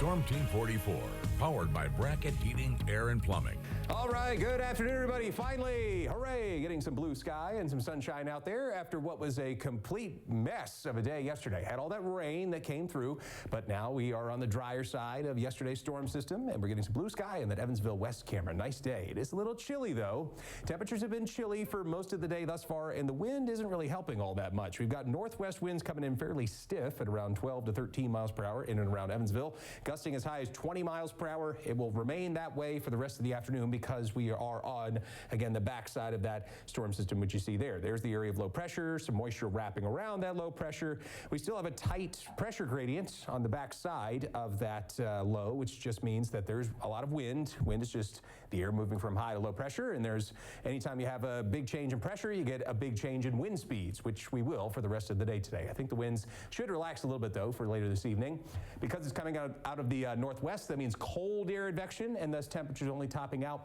Storm Team 44, powered by Bracket Heating, Air, and Plumbing. All right, good afternoon, everybody. Finally, hooray, getting some blue sky and some sunshine out there after what was a complete mess of a day yesterday. Had all that rain that came through, but now we are on the drier side of yesterday's storm system, and we're getting some blue sky in that Evansville West camera. Nice day. It is a little chilly, though. Temperatures have been chilly for most of the day thus far, and the wind isn't really helping all that much. We've got northwest winds coming in fairly stiff at around 12 to 13 miles per hour in and around Evansville, gusting as high as 20 miles per hour. It will remain that way for the rest of the afternoon because we are on, again, the backside of that storm system, which you see there. There's the area of low pressure, some moisture wrapping around that low pressure. We still have a tight pressure gradient on the backside of that low, which just means that there's a lot of wind. Wind is just the air moving from high to low pressure, and there's anytime you have a big change in pressure, you get a big change in wind speeds, which we will for the rest of the day today. I think the winds should relax a little bit, though, for later this evening. Because it's coming out of the northwest, that means cold air advection, and thus temperatures only topping out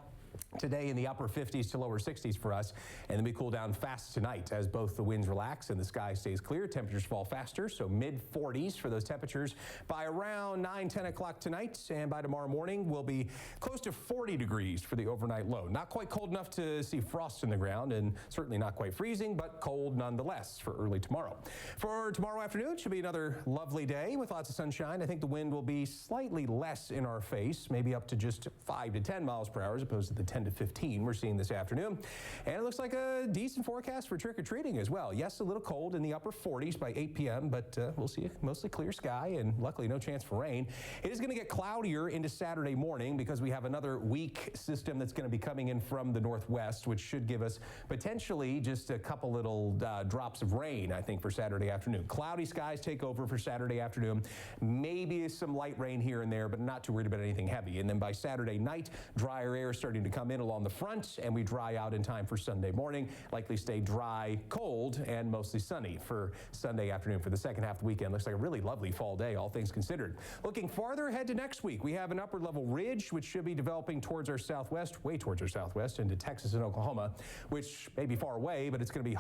today in the upper 50s to lower 60s for us, and then we cool down fast tonight as both the winds relax and the sky stays clear. Temperatures fall faster, so mid 40s for those temperatures by around 9-10 o'clock tonight, and by tomorrow morning we'll be close to 40 degrees for the overnight low. Not quite cold enough to see frost in the ground, and certainly not quite freezing, but cold nonetheless for early tomorrow. For tomorrow afternoon, it should be another lovely day with lots of sunshine. I think the wind will be slightly less in our face, maybe up to just 5 to 10 miles per hour as opposed to the 10 to 15 we're seeing this afternoon. And it looks like a decent forecast for trick-or-treating as well. Yes, a little cold in the upper 40s by 8 p.m., but we'll see a mostly clear sky and luckily no chance for rain. It is going to get cloudier into Saturday morning because we have another weak system that's going to be coming in from the northwest, which should give us potentially just a couple little drops of rain, I think, for Saturday afternoon. Cloudy skies take over for Saturday afternoon. Maybe some light rain here and there, but not too worried about anything heavy. And then by Saturday night, drier air starting to come in along the front, and we dry out in time for Sunday morning. Likely stay dry, cold, and mostly sunny for Sunday afternoon. For the second half of the weekend, looks like a really lovely fall day, all things considered. Looking farther ahead to next week, we have an upper level ridge which should be developing towards our southwest, way towards our southwest, into Texas and Oklahoma, which may be far away, but it's going to be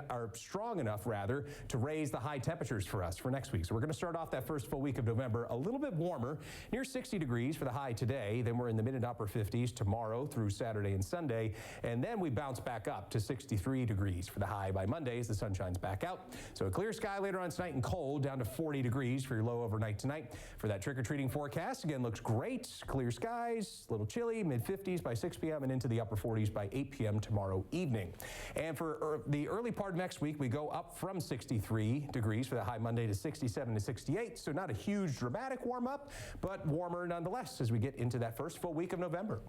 or strong enough rather to raise the high temperatures for us for next week. So we're going to start off that first full week of November a little bit warmer, near 60 degrees for the high today. Then we're in the mid and upper 50s tomorrow through Saturday and Sunday, and then we bounce back up to 63 degrees for the high by Monday as the sun shines back out. So a clear sky later on tonight and cold, down to 40 degrees for your low overnight tonight. For that trick-or-treating forecast, again, looks great. Clear skies, a little chilly, mid-50s by 6 p.m. and into the upper 40s by 8 p.m. tomorrow evening. And for the early part of next week, we go up from 63 degrees for the high Monday to 67 to 68. So not a huge dramatic warm-up, but warmer nonetheless as we get into that first full week of November.